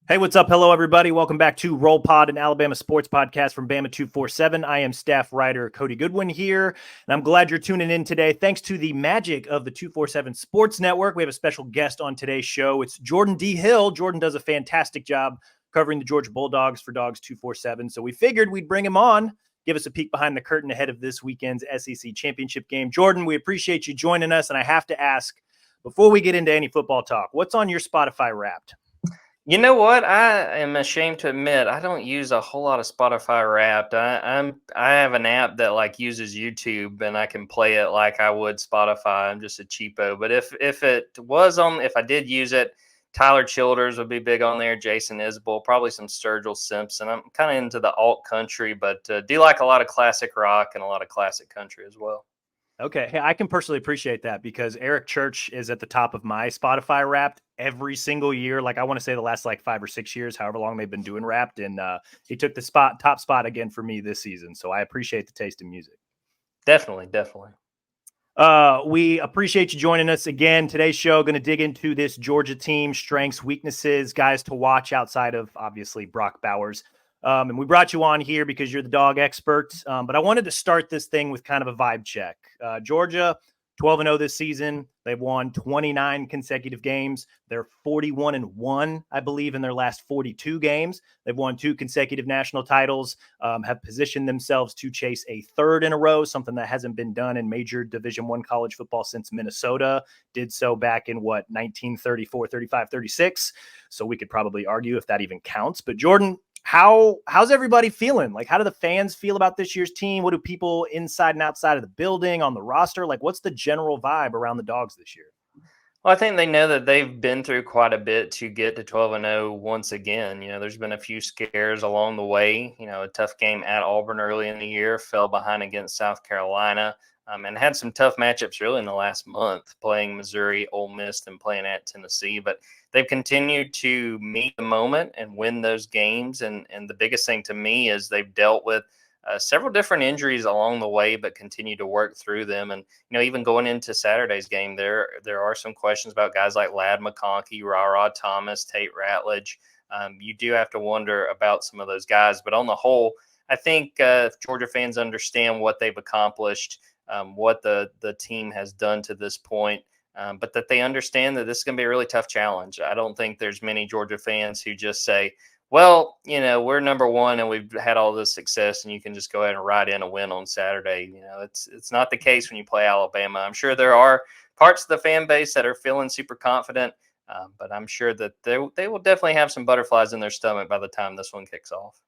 Hey, what's up? Hello, everybody. Welcome back to Roll Pod, an Alabama sports podcast from Bama 247. I am staff writer Cody Goodwin here, and I'm glad you're tuning in today. Thanks to the magic of the 247 Sports Network, we have a special guest on today's show. It's Jordan D. Hill. Jordan does a fantastic job covering the Georgia Bulldogs for Dawgs 247, so we figured we'd bring him on, give us a peek behind the curtain ahead of this weekend's SEC championship game. Jordan, we appreciate you joining us, and I have to ask, before we get into any football talk, what's on your Spotify Wrapped? You know what? I am ashamed to admit I don't use a whole lot of Spotify Wrapped. I have an app that uses YouTube and I can play it like I would Spotify. I'm just a cheapo. But if I did use it, Tyler Childers would be big on there. Jason Isbell, probably some Sturgill Simpson. I'm kind of into the alt country, but do like a lot of classic rock and a lot of classic country as well. Okay. Hey, I can personally appreciate that because Eric Church is at the top of my Spotify Wrapped every single year. I want to say the last 5 or 6 years, however long they've been doing Wrapped. And he took the top spot again for me this season. So I appreciate the taste in music. Definitely. We appreciate you joining us again. Today's show, going to dig into this Georgia team, strengths, weaknesses, guys to watch outside of obviously Brock Bowers. And we brought you on here because you're the dog expert. But I wanted to start this thing with kind of a vibe check. Georgia, 12-0 this season. They've won 29 consecutive games. They're 41-1, I believe, in their last 42 games. They've won 2 consecutive national titles, have positioned themselves to chase a third in a row, something that hasn't been done in major Division I college football since Minnesota did so back in 1934, 35, 36. So we could probably argue if that even counts. But Jordan, how's everybody feeling? How do the fans feel about this year's team? What do people inside and outside of the building, on the roster? What's the general vibe around the Dogs this year? Well, I think they know that they've been through quite a bit to get to 12-0 once again. There's been a few scares along the way. A tough game at Auburn early in the year, fell behind against South Carolina, and had some tough matchups really in the last month, playing Missouri, Ole Miss, and playing at Tennessee. But they've continued to meet the moment and win those games. And the biggest thing to me is they've dealt with several different injuries along the way, but continue to work through them. And even going into Saturday's game, there are some questions about guys like Ladd McConkey, Ra Thomas, Tate Ratledge. You do have to wonder about some of those guys, but on the whole, I think Georgia fans understand what they've accomplished, what the team has done to this point. But that they understand that this is going to be a really tough challenge. I don't think there's many Georgia fans who just say, well, we're number one and we've had all this success and you can just go ahead and ride in a win on Saturday. It's not the case when you play Alabama. I'm sure there are parts of the fan base that are feeling super confident, but I'm sure that they will definitely have some butterflies in their stomach by the time this one kicks off.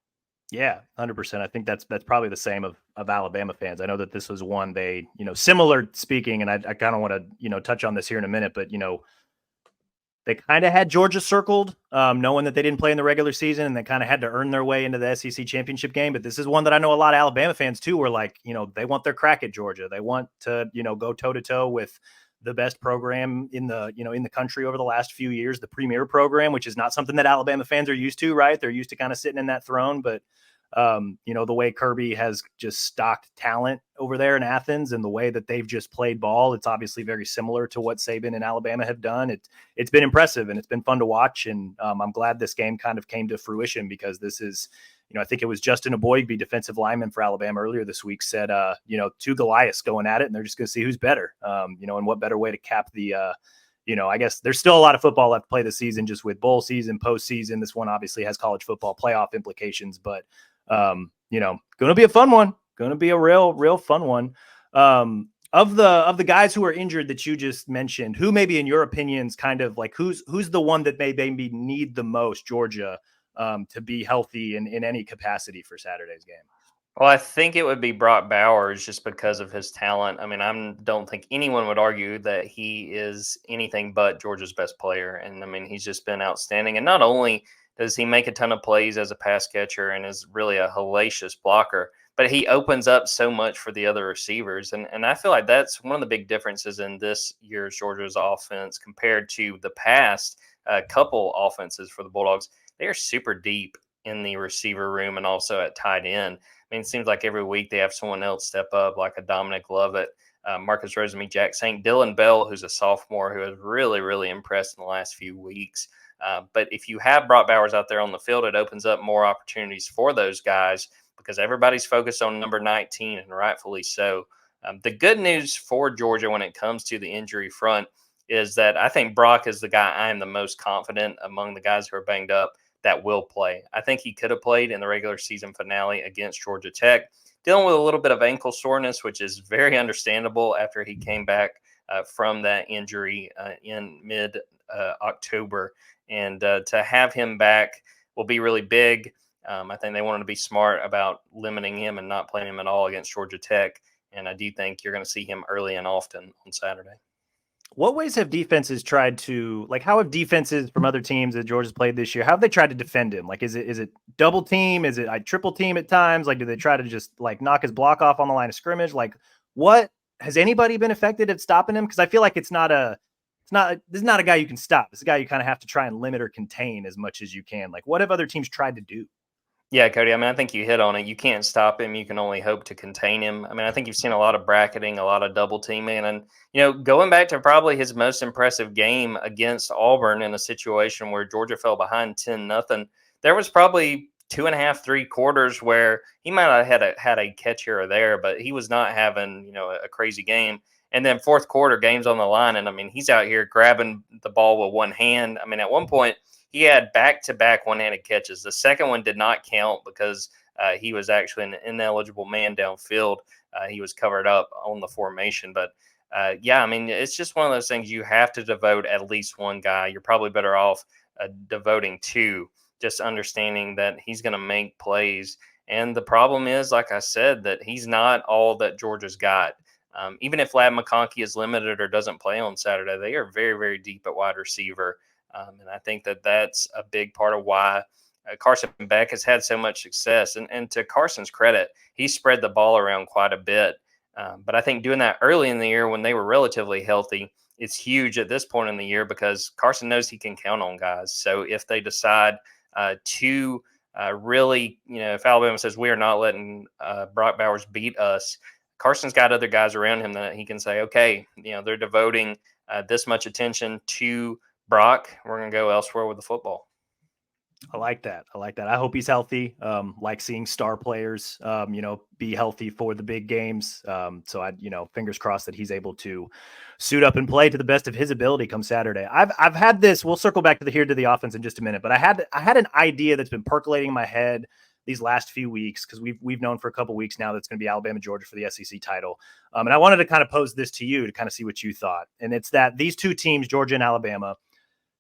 Yeah, 100%. I think that's probably the same of Alabama fans. I know that this was one they, similar speaking, and I kind of want to, touch on this here in a minute, but, they kind of had Georgia circled, knowing that they didn't play in the regular season, and they kind of had to earn their way into the SEC championship game. But this is one that I know a lot of Alabama fans too were they want their crack at Georgia. They want to, go toe to toe with the best program in the, in the country over the last few years, the premier program, which is not something that Alabama fans are used to, right? They're used to kind of sitting in that throne, but the way Kirby has just stocked talent over there in Athens and the way that they've just played ball, it's obviously very similar to what Saban and Alabama have done. It's been impressive and it's been fun to watch. And I'm glad this game kind of came to fruition because this is, I think it was Justin Aboigbe, defensive lineman for Alabama earlier this week, said, 2 Goliaths going at it and they're just going to see who's better, and what better way to cap the, I guess there's still a lot of football left to play this season, just with bowl season, postseason. This one obviously has college football playoff implications, but going to be a fun one, going to be a real fun one. Of the guys who are injured that you just mentioned, who maybe in your opinions kind of who's the one that maybe need the most Georgia to be healthy in any capacity for Saturday's game? Well, I think it would be Brock Bowers just because of his talent. I mean, I don't think anyone would argue that he is anything but Georgia's best player. And I mean, he's just been outstanding. And not only does he make a ton of plays as a pass catcher and is really a hellacious blocker, but he opens up so much for the other receivers. And I feel like that's one of the big differences in this year's Georgia's offense compared to the past couple offenses for the Bulldogs. They are super deep in the receiver room and also at tight end. I mean, it seems like every week they have someone else step up, like a Dominic Lovett, Marcus Rosemy, St. Dylan Bell, who's a sophomore who has really, really impressed in the last few weeks. But if you have Brock Bowers out there on the field, it opens up more opportunities for those guys because everybody's focused on number 19, and rightfully so. The good news for Georgia when it comes to the injury front is that I think Brock is the guy I am the most confident among the guys who are banged up that will play. I think he could have played in the regular season finale against Georgia Tech, dealing with a little bit of ankle soreness, which is very understandable after he came back from that injury in mid October. And to have him back will be really big. I think they wanted to be smart about limiting him and not playing him at all against Georgia Tech. And I do think you're going to see him early and often on Saturday. What ways have defenses tried to, like, how have defenses from other teams that Georgia's played this year, how have they tried to defend him? Like, is it double team? Is it triple team at times? Like, do they try to just like knock his block off on the line of scrimmage? Like, what has anybody been effective at stopping him? Because I feel like this is not a guy you can stop. It's a guy you kind of have to try and limit or contain as much as you can. Like, what have other teams tried to do? Yeah, Cody. I mean, I think you hit on it. You can't stop him. You can only hope to contain him. I mean, I think you've seen a lot of bracketing, a lot of double teaming, and going back to probably his most impressive game against Auburn in a situation where Georgia fell behind 10-0. There was probably 2.5, 3 quarters where he might have had a catch here or there, but he was not having a crazy game. And then fourth quarter, games on the line, and I mean, he's out here grabbing the ball with one hand. I mean, at one point, he had back-to-back one-handed catches. The second one did not count because he was actually an ineligible man downfield. He was covered up on the formation. But, yeah, I mean, it's just one of those things you have to devote at least one guy. You're probably better off devoting 2, just understanding that he's going to make plays. And the problem is, like I said, that he's not all that Georgia's got. Even if Lad McConkey is limited or doesn't play on Saturday, they are very, very deep at wide receiver. And I think that that's a big part of why Carson Beck has had so much success. And to Carson's credit, he spread the ball around quite a bit. But I think doing that early in the year when they were relatively healthy, it's huge at this point in the year because Carson knows he can count on guys. So if they decide to really, if Alabama says we are not letting Brock Bowers beat us, Carson's got other guys around him that he can say, okay, they're devoting this much attention to Brock, we're going to go elsewhere with the football. I like that. I hope he's healthy. Like seeing star players, be healthy for the big games. So fingers crossed that he's able to suit up and play to the best of his ability come Saturday. I've had this, we'll circle back to the offense in just a minute, but I had an idea that's been percolating in my head these last few weeks, because we've known for a couple weeks now that's going to be Alabama, Georgia for the SEC title. And I wanted to kind of pose this to you to kind of see what you thought. And it's that these two teams, Georgia and Alabama,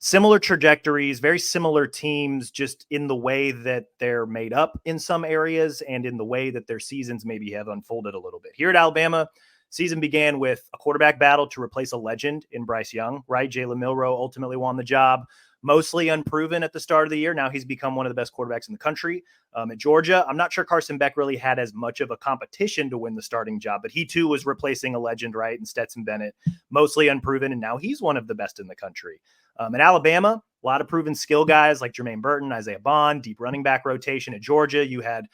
similar trajectories, very similar teams, just in the way that they're made up in some areas and in the way that their seasons maybe have unfolded a little bit. Here at Alabama, season began with a quarterback battle to replace a legend in Bryce Young, right? Jalen Milroe ultimately won the job, mostly unproven at the start of the year. Now he's become one of the best quarterbacks in the country. At Georgia, I'm not sure Carson Beck really had as much of a competition to win the starting job, but he too was replacing a legend, right? And Stetson Bennett, mostly unproven, and now he's one of the best in the country. At Alabama, a lot of proven skill guys like Jermaine Burton, Isaiah Bond, deep running back rotation. At Georgia, you had,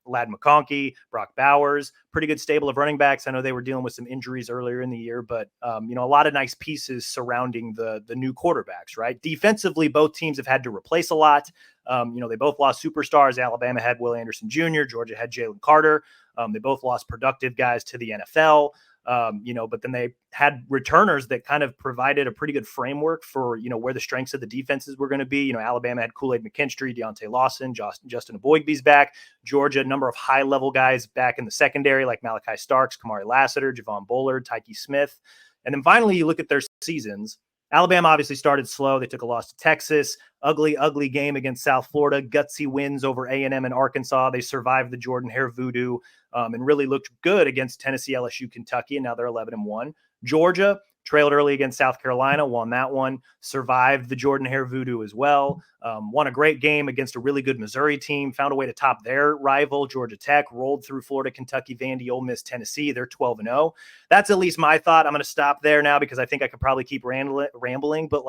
Lad McConkey, Brock Bowers, pretty good stable of running backs. I know they were dealing with some injuries earlier in the year, but, a lot of nice pieces surrounding the new quarterbacks, right? Defensively, both teams have had to replace a lot. They both lost superstars. Alabama had Will Anderson Jr., Georgia had Jalen Carter. They both lost productive guys to the NFL. But then they had returners that kind of provided a pretty good framework for, where the strengths of the defenses were going to be. Alabama had Kool-Aid McKinstry, Deontay Lawson, Justin Aboigbe's back. Georgia, a number of high-level guys back in the secondary like Malachi Starks, Kamari Lassiter, Javon Bullard, Tyke Smith. And then finally, you look at their seasons. Alabama obviously started slow. They took a loss to Texas. Ugly game against South Florida. Gutsy wins over A&M and Arkansas. They survived the Jordan Hare voodoo and really looked good against Tennessee, LSU, Kentucky, and now they're 11-1. Georgia trailed early against South Carolina, won that one, survived the Jordan Hare voodoo as well, won a great game against a really good Missouri team, found a way to top their rival, Georgia Tech, rolled through Florida, Kentucky, Vandy, Ole Miss, Tennessee. They're 12-0. That's at least my thought. I'm going to stop there now because I think I could probably keep rambling, but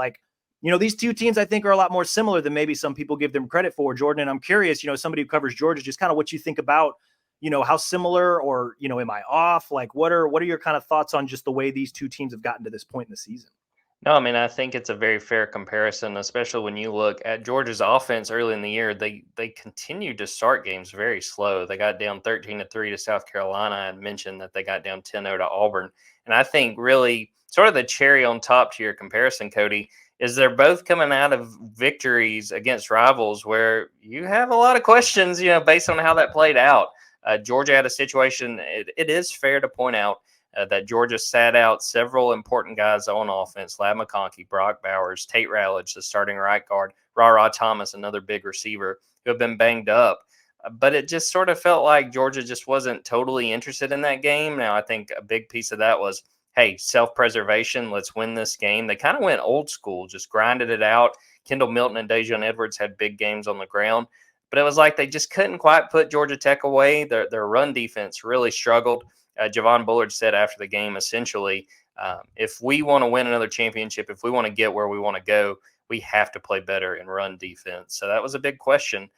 these two teams I think are a lot more similar than maybe some people give them credit for, Jordan. And I'm curious, somebody who covers Georgia, just kind of what you think about how similar, or, am I off? Like, what are your kind of thoughts on just the way these two teams have gotten to this point in the season? No, I mean, I think it's a very fair comparison, especially when you look at Georgia's offense early in the year. They continued to start games very slow. They got down 13-3 to South Carolina. I had mentioned that they got down 10-0 to Auburn. And I think really sort of the cherry on top to your comparison, Cody, is they're both coming out of victories against rivals where you have a lot of questions, based on how that played out. Georgia had a situation, it is fair to point out that Georgia sat out several important guys on offense: Lad McConkey, Brock Bowers, Tate Ratledge, the starting right guard, Ra Thomas, another big receiver, who have been banged up. But it just sort of felt like Georgia just wasn't totally interested in that game. Now, I think a big piece of that was, hey, self-preservation. Let's win this game. They kind of went old school, just grinded it out. Kendall Milton and Dejon Edwards had big games on the ground. But it was like they just couldn't quite put Georgia Tech away. Their run defense really struggled. Javon Bullard said after the game, essentially, if we want to win another championship, if we want to get where we want to go, we have to play better in run defense. So that was a big question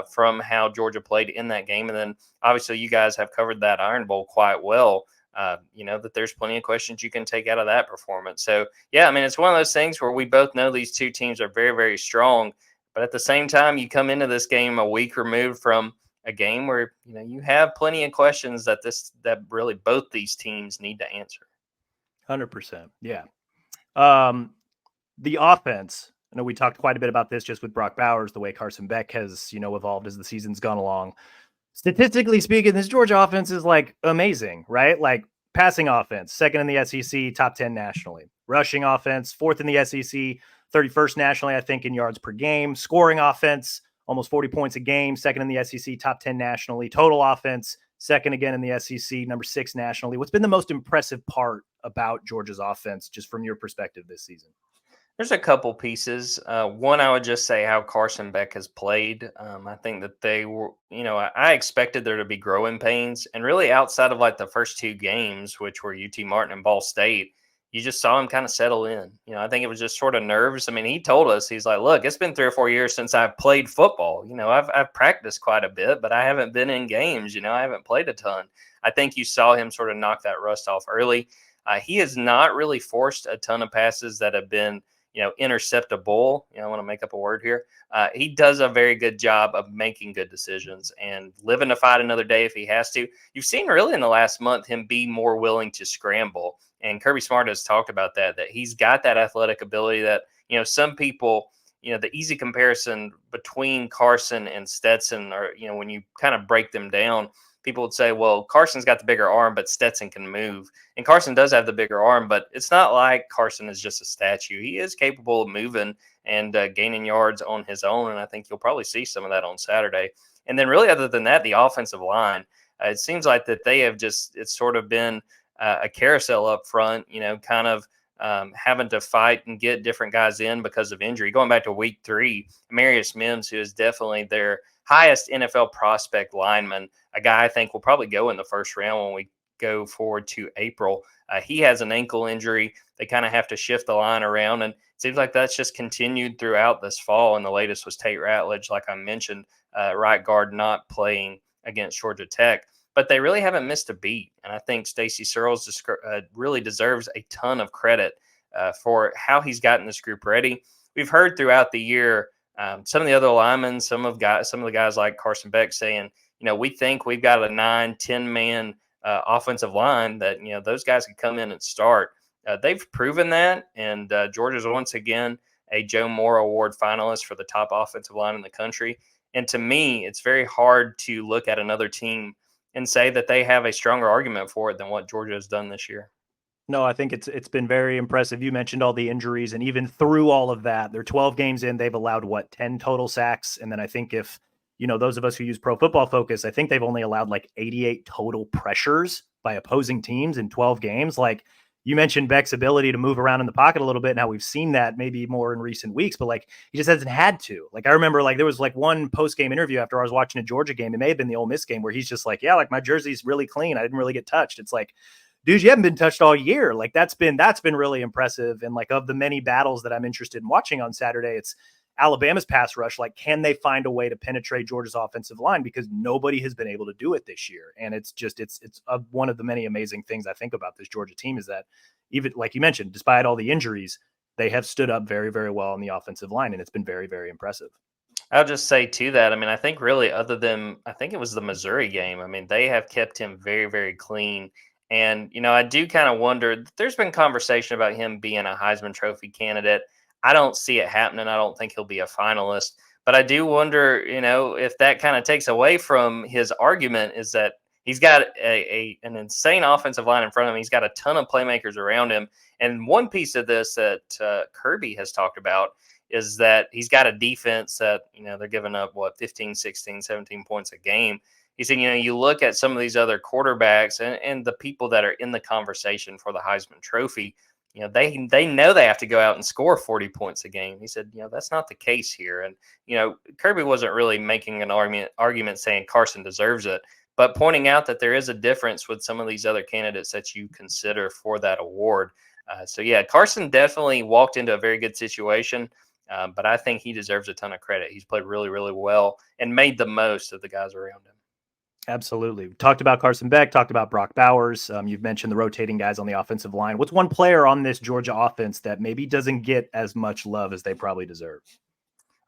from how Georgia played in that game. And then obviously you guys have covered that Iron Bowl quite well. That there's plenty of questions you can take out of that performance. So, yeah, I mean, it's one of those things where we both know these two teams are very, very strong. But at the same time, you come into this game a week removed from a game where you have plenty of questions that really both these teams need to answer. 100%. Yeah. The offense, I know we talked quite a bit about this just with Brock Bowers, the way Carson Beck has, evolved as the season's gone along. Statistically speaking, this Georgia offense is like amazing, right? Like passing offense, second in the SEC, top 10 nationally. Rushing offense, fourth in the SEC, 31st nationally, I think, in yards per game. Scoring offense, almost 40 points a game, second in the SEC, top 10 nationally. Total offense, second again in the SEC, number 6 nationally. What's been the most impressive part about Georgia's offense, just from your perspective this season? There's a couple pieces. One, I would just say how Carson Beck has played. I think that they were, I expected there to be growing pains. And really outside of like the first 2 games, which were UT Martin and Ball State, you just saw him kind of settle in. I think it was just sort of nerves. I mean, he told us, he's like, look, it's been 3 or 4 years since I've played football. I've practiced quite a bit, but I haven't been in games. I haven't played a ton. I think you saw him sort of knock that rust off early. He has not really forced a ton of passes that have been, interceptable. I want to make up a word here. He does a very good job of making good decisions and living to fight another day if he has to. You've seen really in the last month him be more willing to scramble. And Kirby Smart has talked about that he's got that athletic ability that, some people, the easy comparison between Carson and Stetson are, when you kind of break them down, people would say, well, Carson's got the bigger arm, but Stetson can move. And Carson does have the bigger arm, but it's not like Carson is just a statue. He is capable of moving and gaining yards on his own, and I think you'll probably see some of that on Saturday. And then really other than that, the offensive line, it seems like that they have it's sort of been a carousel up front, kind of having to fight and get different guys in because of injury. Going back to week 3, Marius Mims, who is definitely their highest NFL prospect lineman, a guy I think will probably go in the first round when we go forward to April. He has an ankle injury. They kind of have to shift the line around, and it seems like that's just continued throughout this fall. And the latest was Tate Ratledge, like I mentioned, right guard not playing against Georgia Tech. But they really haven't missed a beat. And I think Stacey Searles really deserves a ton of credit for how he's gotten this group ready. We've heard throughout the year some of the other linemen, some of the guys like Carson Beck saying, we think we've got a 9-10 man offensive line that, those guys can come in and start. They've proven that. And Georgia's once again a Joe Moore Award finalist for the top offensive line in the country. And to me, it's very hard to look at another team and say that they have a stronger argument for it than what Georgia has done this year. No, I think it's been very impressive. You mentioned all the injuries, and even through all of that, they're 12 games in. They've allowed 10 total sacks, and then I think if those of us who use Pro Football Focus, I think they've only allowed like 88 total pressures by opposing teams in 12 games. Like you mentioned Beck's ability to move around in the pocket a little bit, and how we've seen that maybe more in recent weeks, but like he just hasn't had to. Like I remember like there was like one post-game interview after I was watching a Georgia game. It may have been the Ole Miss game where he's just like, yeah, like my jersey's really clean. I didn't really get touched. It's like, dude, you haven't been touched all year. Like that's been really impressive. And like of the many battles that I'm interested in watching on Saturday, it's Alabama's pass rush, like, can they find a way to penetrate Georgia's offensive line? Because nobody has been able to do it this year. And it's one of the many amazing things I think about this Georgia team is that even like you mentioned, despite all the injuries, they have stood up very, very well on the offensive line. And it's been very, very impressive. I'll just say to that, I mean, I think really other than I think it was the Missouri game, I mean, they have kept him very, very clean. And, I do kind of wonder, there's been conversation about him being a Heisman Trophy candidate. I don't see it happening. I don't think he'll be a finalist. But I do wonder, if that kind of takes away from his argument is that he's got an insane offensive line in front of him. He's got a ton of playmakers around him. And one piece of this that Kirby has talked about is that he's got a defense that, they're giving up 15, 16, 17 points a game. He said, you look at some of these other quarterbacks and the people that are in the conversation for the Heisman Trophy, they know they have to go out and score 40 points a game. He said, that's not the case here. And, Kirby wasn't really making an argument saying Carson deserves it, but pointing out that there is a difference with some of these other candidates that you consider for that award. So, yeah, Carson definitely walked into a very good situation. But I think he deserves a ton of credit. He's played really, really well and made the most of the guys around him. Absolutely. Talked about Carson Beck, talked about Brock Bowers. You've mentioned the rotating guys on the offensive line. What's one player on this Georgia offense that maybe doesn't get as much love as they probably deserve?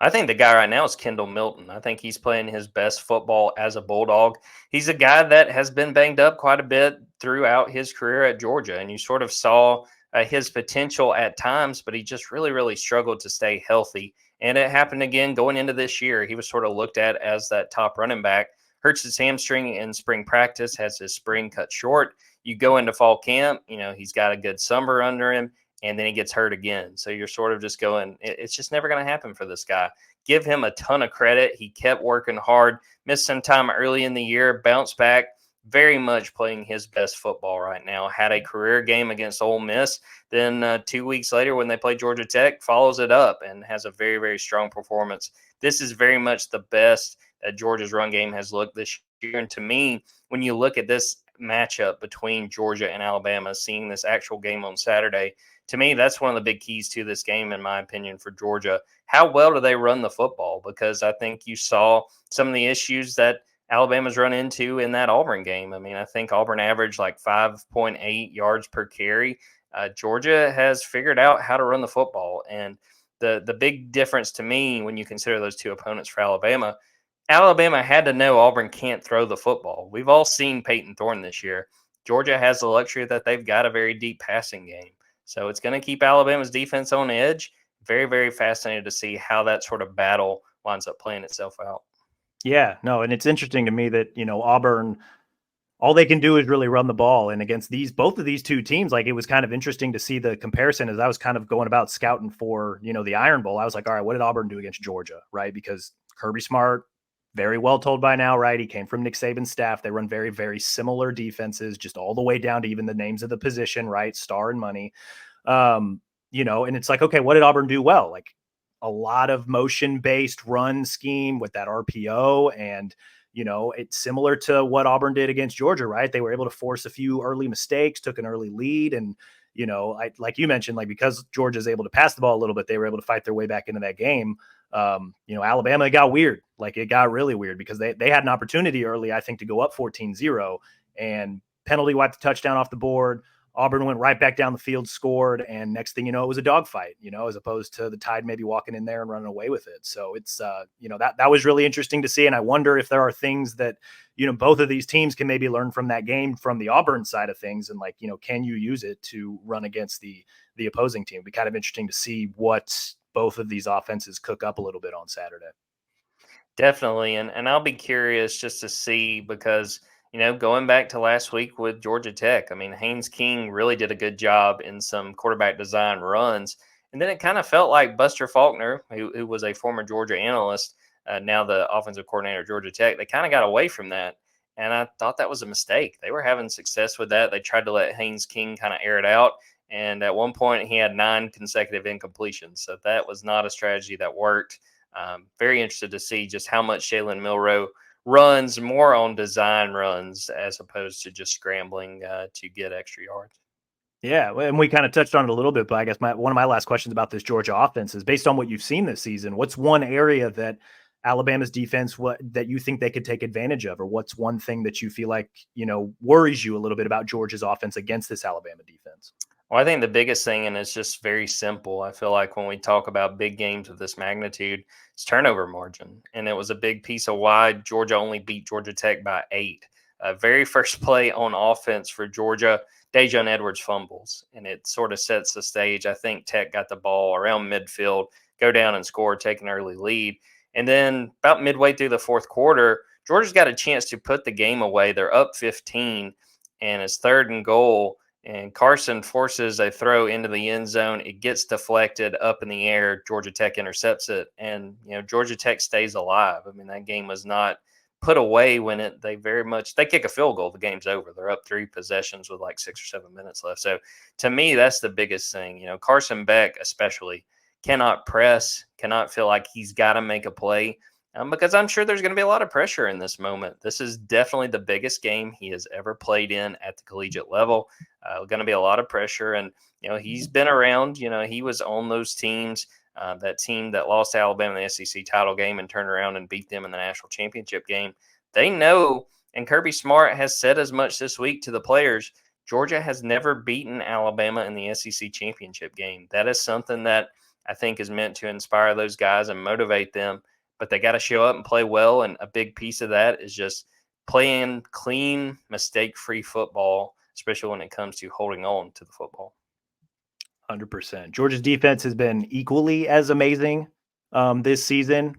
I think the guy right now is Kendall Milton. I think he's playing his best football as a Bulldog. He's a guy that has been banged up quite a bit throughout his career at Georgia, and you sort of saw his potential at times, but he just really, really struggled to stay healthy. And it happened again going into this year. He was sort of looked at as that top running back. Hurts his hamstring in spring practice, has his spring cut short. You go into fall camp, he's got a good summer under him, and then he gets hurt again. So you're sort of just going, it's just never going to happen for this guy. Give him a ton of credit. He kept working hard, missed some time early in the year, bounced back, very much playing his best football right now. Had a career game against Ole Miss. Then 2 weeks later, when they play Georgia Tech, follows it up and has a very, very strong performance. This is very much the best that Georgia's run game has looked this year. And to me, when you look at this matchup between Georgia and Alabama, seeing this actual game on Saturday, to me, that's one of the big keys to this game, in my opinion, for Georgia. How well do they run the football? Because I think you saw some of the issues that Alabama's run into in that Auburn game. I mean, I think Auburn averaged like 5.8 yards per carry. Georgia has figured out how to run the football. And the big difference to me when you consider those two opponents for Alabama, Alabama had to know Auburn can't throw the football. We've all seen Peyton Thorne this year. Georgia has the luxury that they've got a very deep passing game. So it's going to keep Alabama's defense on edge. Very, very fascinated to see how that sort of battle winds up playing itself out. Yeah, no, and it's interesting to me that, Auburn, all they can do is really run the ball. And against both of these two teams, like, it was kind of interesting to see the comparison as I was kind of going about scouting for, the Iron Bowl. I was like, all right, what did Auburn do against Georgia? Right. Because Kirby Smart, very well told by now, right? He came from Nick Saban's staff. They run very, very similar defenses, just all the way down to even the names of the position, right? Star and Money. And it's like, okay, what did Auburn do well? Like, a lot of motion-based run scheme with that RPO, and it's similar to what Auburn did against Georgia, right? They were able to force a few early mistakes, took an early lead, and like you mentioned, like, because Georgia's able to pass the ball a little bit, they were able to fight their way back into that game. Alabama, it got weird. Like, it got really weird because they had an opportunity early, I think, to go up 14-0, and penalty wiped the touchdown off the board. Auburn went right back down the field, scored, and next thing you know, it was a dogfight, as opposed to the Tide maybe walking in there and running away with it. So it's, that was really interesting to see. And I wonder if there are things that, both of these teams can maybe learn from that game from the Auburn side of things. And, like, can you use it to run against the opposing team? It'd be kind of interesting to see what both of these offenses cook up a little bit on Saturday. Definitely. And I'll be curious just to see because, going back to last week with Georgia Tech, I mean, Haynes King really did a good job in some quarterback design runs. And then it kind of felt like Buster Faulkner, who was a former Georgia analyst, now the offensive coordinator at Georgia Tech, they kind of got away from that. And I thought that was a mistake. They were having success with that. They tried to let Haynes King kind of air it out. And at one point, he had 9 consecutive incompletions. So that was not a strategy that worked. Very interested to see just how much Jalen Milroe runs more on design runs as opposed to just scrambling to get extra yards. Yeah, and we kind of touched on it a little bit, but I guess one of my last questions about this Georgia offense is based on what you've seen this season. What's one area that Alabama's defense that you think they could take advantage of, or what's one thing that you feel like worries you a little bit about Georgia's offense against this Alabama defense? Well, I think the biggest thing, and it's just very simple. I feel like when we talk about big games of this magnitude, it's turnover margin, and it was a big piece of why Georgia only beat Georgia Tech by 8. Very first play on offense for Georgia, Dejon Edwards fumbles, and it sort of sets the stage. I think Tech got the ball around midfield, go down and score, take an early lead, and then about midway through the fourth quarter, Georgia's got a chance to put the game away. They're up 15, and it's 3rd and goal and Carson forces a throw into the end zone. It gets deflected up in the air. Georgia Tech intercepts it, and Georgia Tech stays alive. I mean, that game was not put away when they kick a field goal. The game's over. They're up 3 possessions with like 6 or 7 minutes left. So to me, that's the biggest thing. Carson Beck especially cannot press, cannot feel like he's got to make a play. Because I'm sure there's going to be a lot of pressure in this moment. This is definitely the biggest game he has ever played in at the collegiate level. Going to be a lot of pressure, and he's been around. He was on those teams. That team that lost to Alabama in the SEC title game and turned around and beat them in the national championship game. They know, and Kirby Smart has said as much this week to the players. Georgia has never beaten Alabama in the SEC championship game. That is something that I think is meant to inspire those guys and motivate them. But they got to show up and play well, and a big piece of that is just playing clean, mistake-free football, especially when it comes to holding on to the football. 100%. Georgia's defense has been equally as amazing this season.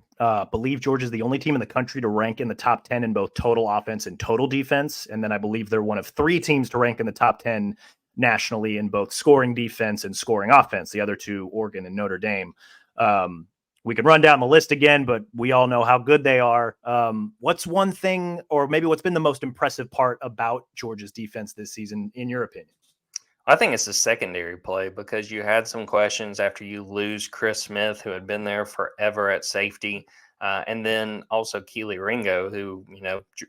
Believe Georgia's the only team in the country to rank in the top 10 in both total offense and total defense. And then I believe they're one of 3 teams to rank in the top 10 nationally in both scoring defense and scoring offense, the other 2, Oregon and Notre Dame. We could run down the list again, but we all know how good they are. What's one thing, or maybe what's been the most impressive part about Georgia's defense this season, in your opinion? I think it's the secondary play because you had some questions after you lose Chris Smith, who had been there forever at safety. And then also Keely Ringo, who,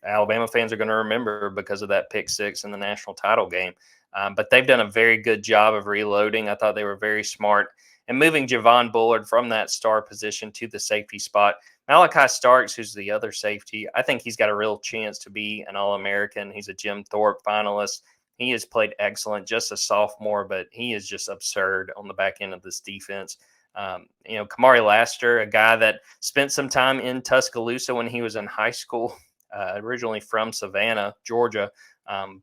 Alabama fans are going to remember because of that pick 6 in the national title game. But they've done a very good job of reloading. I thought they were very smart and moving Javon Bullard from that star position to the safety spot. Malachi Starks, who's the other safety, I think he's got a real chance to be an All-American. He's a Jim Thorpe finalist. He has played excellent, just a sophomore, but he is just absurd on the back end of this defense. Kamari Laster, a guy that spent some time in Tuscaloosa when he was in high school, originally from Savannah, Georgia.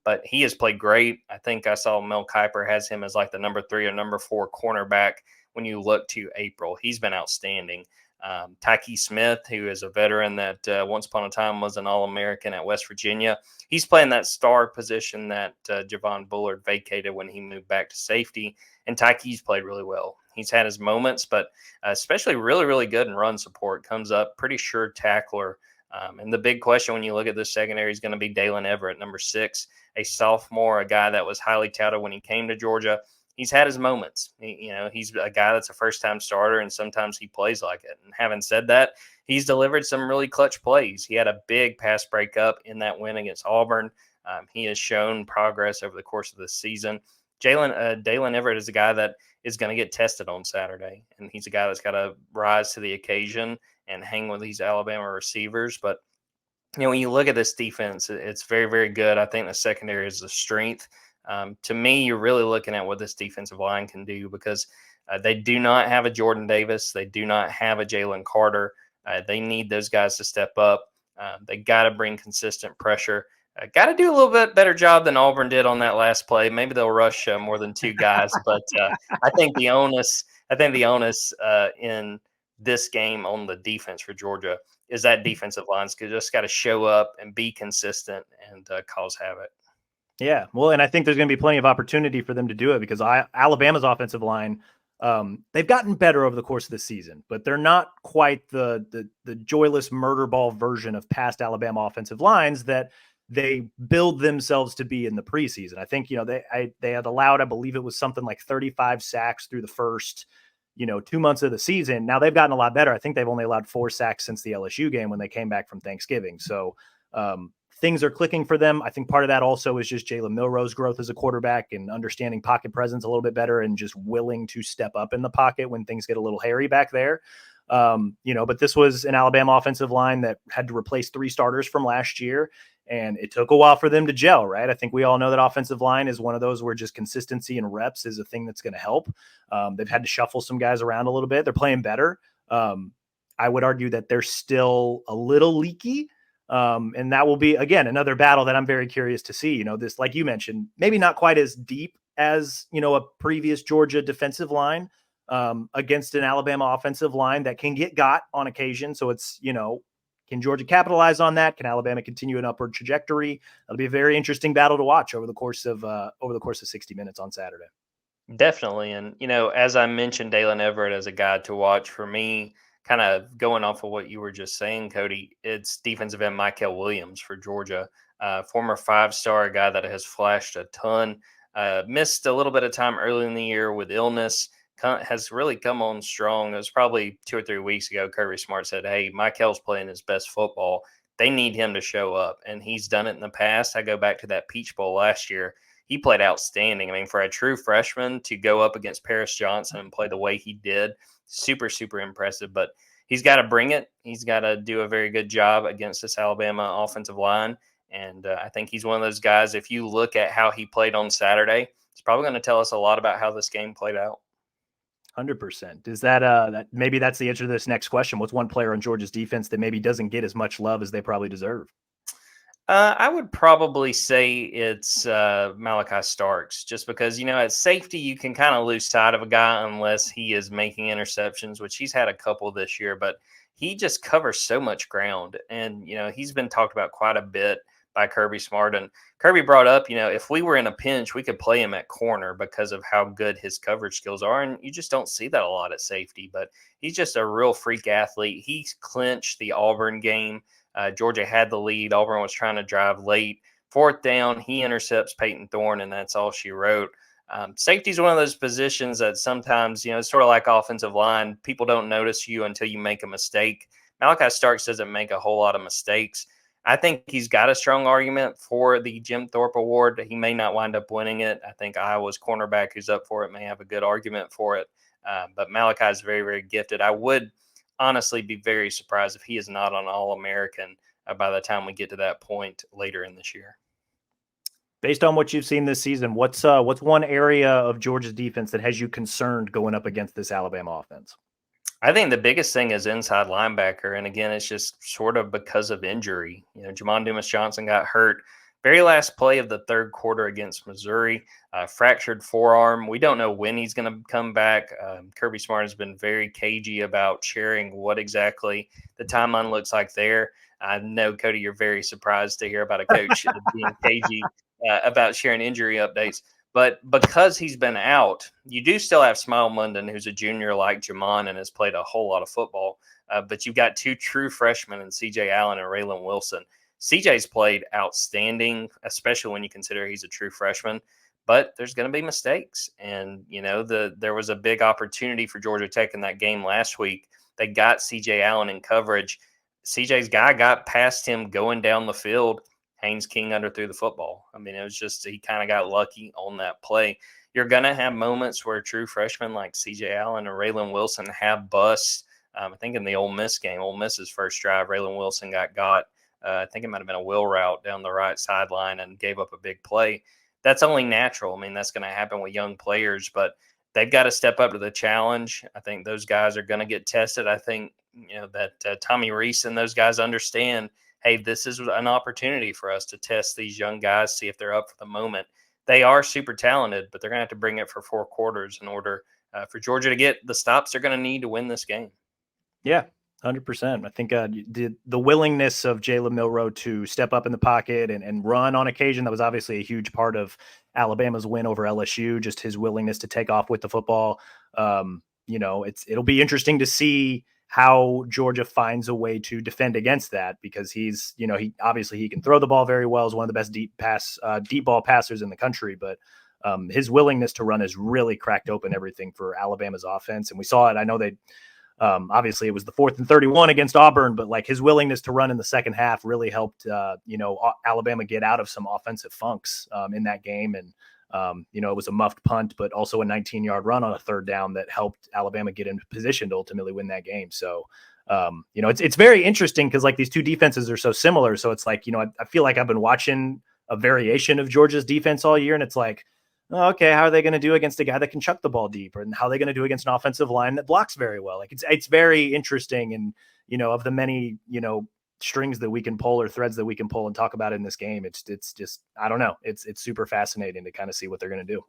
But he has played great. I think I saw Mel Kiper has him as like the number 3 or number 4 cornerback when you look to April. He's been outstanding. Tyke Smith, who is a veteran that once upon a time was an All-American at West Virginia. He's playing that star position that Javon Bullard vacated when he moved back to safety. And Tyke's played really well. He's had his moments, but especially really, really good in run support. Comes up pretty sure tackler. And the big question when you look at this secondary is going to be Dalen Everett, number 6, a sophomore, a guy that was highly touted when he came to Georgia. He's had his moments. He's a guy that's a first-time starter, and sometimes he plays like it. And having said that, he's delivered some really clutch plays. He had a big pass breakup in that win against Auburn. He has shown progress over the course of the season. Dalen Everett is a guy that is going to get tested on Saturday, and he's a guy that's got to rise to the occasion and hang with these Alabama receivers. But when you look at this defense, it's very, very good. I think the secondary is the strength. To me, you're really looking at what this defensive line can do because they do not have a Jordan Davis. They do not have a Jalen Carter. They need those guys to step up. They got to bring consistent pressure. Got to do a little bit better job than Auburn did on that last play. Maybe they'll rush more than 2 guys, but I think the onus in this game on the defense for Georgia is that defensive line's just got to show up and be consistent and cause havoc. Yeah, well, and I think there's going to be plenty of opportunity for them to do it because Alabama's offensive line, they've gotten better over the course of the season, but they're not quite the joyless murder ball version of past Alabama offensive lines that they build themselves to be in the preseason. I think they had allowed, I believe it was something like 35 sacks through the first 2 months of the season. Now they've gotten a lot better. I think they've only allowed 4 sacks since the LSU game when they came back from Thanksgiving. So things are clicking for them. I think part of that also is just Jalen Milroe's growth as a quarterback and understanding pocket presence a little bit better and just willing to step up in the pocket when things get a little hairy back there. But this was an Alabama offensive line that had to replace 3 starters from last year, and it took a while for them to gel, right? I think we all know that offensive line is one of those where just consistency and reps is a thing that's going to help. They've had to shuffle some guys around a little bit. They're playing better. I would argue that they're still a little leaky. And that will be, again, another battle that I'm very curious to see. This, like you mentioned, maybe not quite as deep as, a previous Georgia defensive line against an Alabama offensive line that can get got on occasion. So it's, can Georgia capitalize on that? Can Alabama continue an upward trajectory? That'll be a very interesting battle to watch over the course of 60 minutes on Saturday. Definitely. And, as I mentioned, Dalen Everett as a guy to watch for me, kind of going off of what you were just saying, Cody, it's defensive end Michael Williams for Georgia, former 5-star guy that has flashed a ton, missed a little bit of time early in the year with illness, has really come on strong. It was probably 2 or 3 weeks ago, Kirby Smart said, hey, Michael's playing his best football. They need him to show up, and he's done it in the past. I go back to that Peach Bowl last year. He played outstanding. I mean, for a true freshman to go up against Paris Johnson and play the way he did, super, super impressive. But he's got to bring it. He's got to do a very good job against this Alabama offensive line. And I think he's one of those guys, if you look at how he played on Saturday, it's probably going to tell us a lot about how this game played out. 100%. Is that maybe that's the answer to this next question? What's one player on Georgia's defense that maybe doesn't get as much love as they probably deserve? I would probably say it's Malachi Starks, just because, at safety, you can kind of lose sight of a guy unless he is making interceptions, which he's had a couple this year, but he just covers so much ground. And, he's been talked about quite a bit by Kirby Smart. And Kirby brought up, if we were in a pinch, we could play him at corner because of how good his coverage skills are. And you just don't see that a lot at safety, but he's just a real freak athlete. He clinched the Auburn game. Georgia had the lead. Auburn was trying to drive late. 4th down, he intercepts Peyton Thorne, and that's all she wrote. Safety is one of those positions that sometimes, it's sort of like offensive line. People don't notice you until you make a mistake. Malachi Starks doesn't make a whole lot of mistakes. I think he's got a strong argument for the Jim Thorpe Award. He may not wind up winning it. I think Iowa's cornerback who's up for it may have a good argument for it. But Malachi is very, very gifted. I would honestly be very surprised if he is not an All-American by the time we get to that point later in this year. Based on what you've seen this season, what's one area of Georgia's defense that has you concerned going up against this Alabama offense? I think the biggest thing is inside linebacker. And again, it's just sort of because of injury. Jamon Dumas-Johnson got hurt very last play of the 3rd quarter against Missouri, fractured forearm. We don't know when he's going to come back. Kirby Smart has been very cagey about sharing what exactly the timeline looks like there. I know, Cody, you're very surprised to hear about a coach being cagey about sharing injury updates. But because he's been out, you do still have Smile Munden, who's a junior like Jamon and has played a whole lot of football. But you've got 2 true freshmen in C.J. Allen and Raylan Wilson. CJ's played outstanding, especially when you consider he's a true freshman. But there's going to be mistakes. And, there was a big opportunity for Georgia Tech in that game last week. They got C.J. Allen in coverage. CJ's guy got past him going down the field. Haynes King underthrew the football. I mean, it was just he kind of got lucky on that play. You're going to have moments where true freshmen like C.J. Allen and Raylan Wilson have busts. I think in the Ole Miss game, Ole Miss's first drive, Raylan Wilson got. I think it might have been a wheel route down the right sideline and gave up a big play. That's only natural. I mean, that's going to happen with young players, but they've got to step up to the challenge. I think those guys are going to get tested. I think, that Tommy Reese and those guys understand, hey, this is an opportunity for us to test these young guys, see if they're up for the moment. They are super talented, but they're going to have to bring it for 4 quarters in order for Georgia to get the stops they're going to need to win this game. Yeah, 100%. I think the willingness of Jalen Milroe to step up in the pocket and run on occasion, that was obviously a huge part of Alabama's win over LSU, just his willingness to take off with the football. It'll be interesting to see how Georgia finds a way to defend against that, because he's, he obviously he can throw the ball very well, is one of the best deep ball passers in the country, but his willingness to run has really cracked open everything for Alabama's offense. And we saw it. I know they Obviously, it was the 4th and 31 against Auburn, but like his willingness to run in the second half really helped, Alabama get out of some offensive funks in that game. And, it was a muffed punt, but also a 19-yard run on a 3rd down that helped Alabama get into position to ultimately win that game. So, it's very interesting because like these two defenses are so similar. So it's like, I feel like I've been watching a variation of Georgia's defense all year, and it's like, oh, okay, how are they going to do against a guy that can chuck the ball deep, and how are they going to do against an offensive line that blocks very well? Like it's very interesting, and of the many strings that we can pull or threads that we can pull and talk about in this game, it's just I don't know, it's super fascinating to kind of see what they're going to do.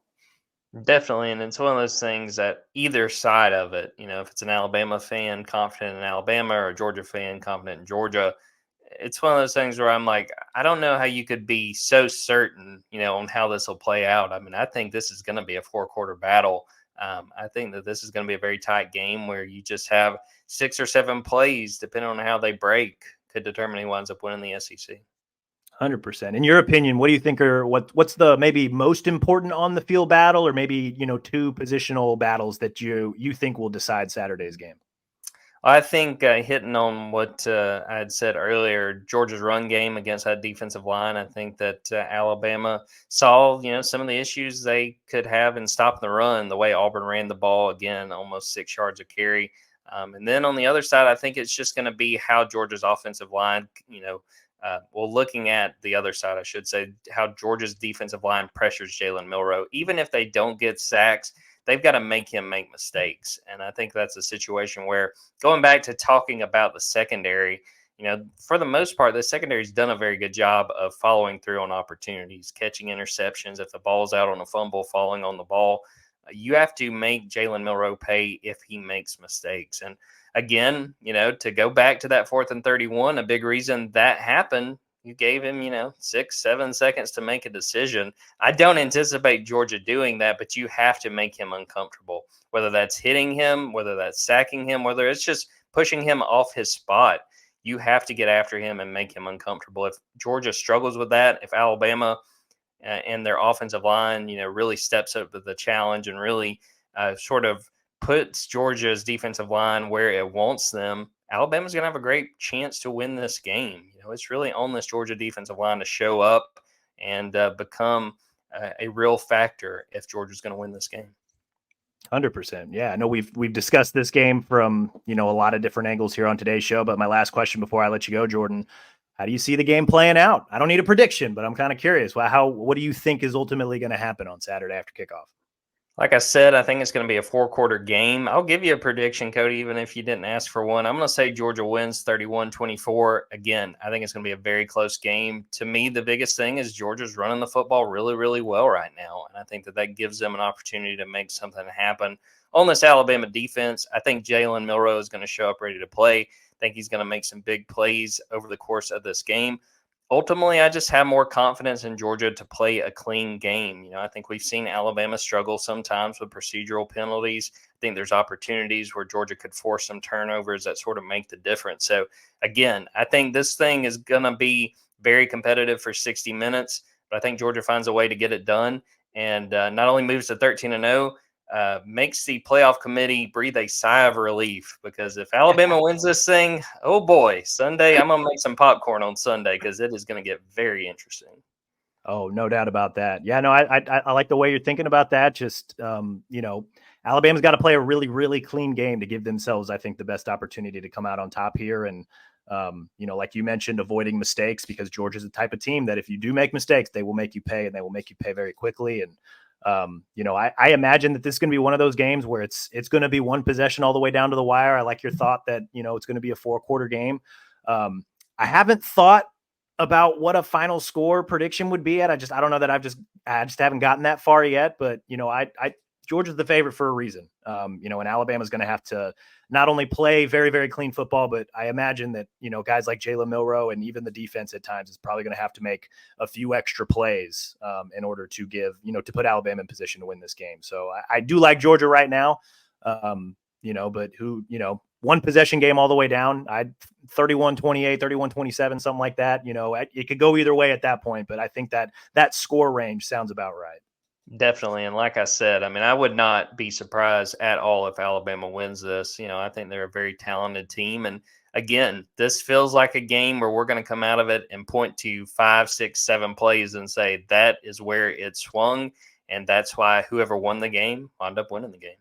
Definitely, and it's one of those things that either side of it, if it's an Alabama fan confident in Alabama or a Georgia fan confident in Georgia, it's one of those things where I'm like, I don't know how you could be so certain, on how this will play out. I mean, I think this is going to be a 4-quarter battle. I think that this is going to be a very tight game where you just have 6 or 7 plays, depending on how they break, could determine who winds up winning the SEC. 100%. In your opinion, what do you think are what's the maybe most important on the field battle, or maybe two positional battles that you think will decide Saturday's game? I think hitting on what I had said earlier, Georgia's run game against that defensive line. I think that Alabama saw, some of the issues they could have in stopping the run. The way Auburn ran the ball, again, almost 6 yards a carry. And then on the other side, I think it's just going to be how Georgia's offensive line, looking at the other side, I should say, how Georgia's defensive line pressures Jalen Milroe. Even if they don't get sacks, they've got to make him make mistakes. And I think that's a situation where, going back to talking about the secondary, for the most part, the secondary's done a very good job of following through on opportunities, catching interceptions. If the ball's out on a fumble, falling on the ball, you have to make Jalen Milroe pay if he makes mistakes. And again, to go back to that 4th and 31, a big reason that happened, you gave him, 6-7 seconds to make a decision. I don't anticipate Georgia doing that, but you have to make him uncomfortable, whether that's hitting him, whether that's sacking him, whether it's just pushing him off his spot. You have to get after him and make him uncomfortable. If Georgia struggles with that, if Alabama and their offensive line, really steps up to the challenge and really sort of puts Georgia's defensive line where it wants them, Alabama's going to have a great chance to win this game. It's really on this Georgia defensive line to show up and become a real factor if Georgia's going to win this game. 100%. Yeah, I know we've discussed this game from, a lot of different angles here on today's show, but my last question before I let you go, Jordan, how do you see the game playing out? I don't need a prediction, but I'm kind of curious. What do you think is ultimately going to happen on Saturday after kickoff? Like I said, I think it's going to be a 4-quarter game. I'll give you a prediction, Cody, even if you didn't ask for one. I'm going to say Georgia wins 31-24. Again, I think it's going to be a very close game. To me, the biggest thing is Georgia's running the football really, really well right now. And I think that gives them an opportunity to make something happen on this Alabama defense. I think Jalen Milroe is going to show up ready to play. I think he's going to make some big plays over the course of this game. Ultimately, I just have more confidence in Georgia to play a clean game. I think we've seen Alabama struggle sometimes with procedural penalties. I think there's opportunities where Georgia could force some turnovers that sort of make the difference. So, again, I think this thing is going to be very competitive for 60 minutes, but I think Georgia finds a way to get it done and not only moves to 13-0, makes the playoff committee breathe a sigh of relief, because if Alabama wins this thing, oh boy, Sunday, I'm going to make some popcorn on Sunday because it is going to get very interesting. Oh, no doubt about that. Yeah, no, I like the way you're thinking about that. Just, Alabama's got to play a really, really clean game to give themselves, I think, the best opportunity to come out on top here. And, like you mentioned, avoiding mistakes, because Georgia's the type of team that if you do make mistakes, they will make you pay, and they will make you pay very quickly. And, I imagine that this is going to be one of those games where it's going to be one possession all the way down to the wire. I like your thought that, it's going to be a 4-quarter game. I haven't thought about what a final score prediction would be at. I don't know that I just haven't gotten that far yet, but Georgia's the favorite for a reason. And Alabama's going to have to not only play very, very clean football, but I imagine that, guys like Jalen Milroe and even the defense at times is probably going to have to make a few extra plays in order to to put Alabama in position to win this game. So I do like Georgia right now, but one possession game all the way down, 31-28, 31-27, something like that. It could go either way at that point, but I think that score range sounds about right. Definitely. And like I said, I mean, I would not be surprised at all if Alabama wins this. I think they're a very talented team. And again, this feels like a game where we're going to come out of it and point to 5, 6, 7 plays and say that is where it swung. And that's why whoever won the game wound up winning the game.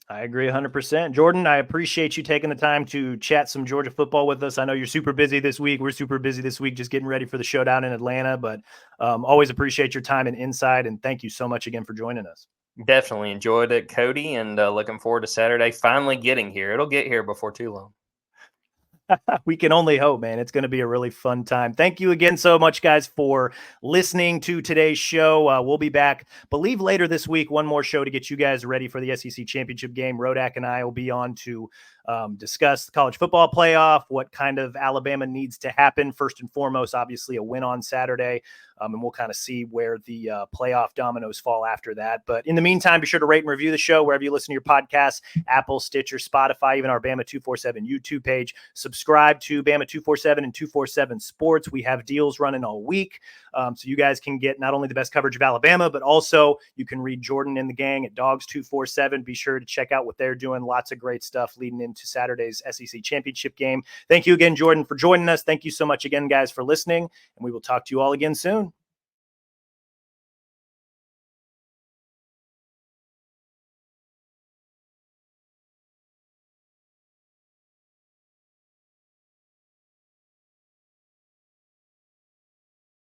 I agree 100%. Jordan, I appreciate you taking the time to chat some Georgia football with us. I know you're super busy this week. We're super busy this week just getting ready for the showdown in Atlanta, but always appreciate your time and insight, and thank you so much again for joining us. Definitely enjoyed it, Cody, and looking forward to Saturday finally getting here. It'll get here before too long. We can only hope, man. It's going to be a really fun time. Thank you again so much, guys, for listening to today's show. We'll be back, believe, later this week. One more show to get you guys ready for the SEC championship game. Rodak and I will be on to discuss the college football playoff, what kind of Alabama needs to happen. First and foremost, obviously, a win on Saturday. And we'll kind of see where the playoff dominoes fall after that. But in the meantime, be sure to rate and review the show wherever you listen to your podcasts, Apple, Stitcher, Spotify, even our Bama 247 YouTube page. Subscribe to Bama 247 and 247 Sports. We have deals running all week. So you guys can get not only the best coverage of Alabama, but also you can read Jordan and the gang at Dawgs 247. Be sure to check out what they're doing. Lots of great stuff leading into Saturday's SEC championship game. Thank you again, Jordan, for joining us. Thank you so much again, guys, for listening. And we will talk to you all again soon.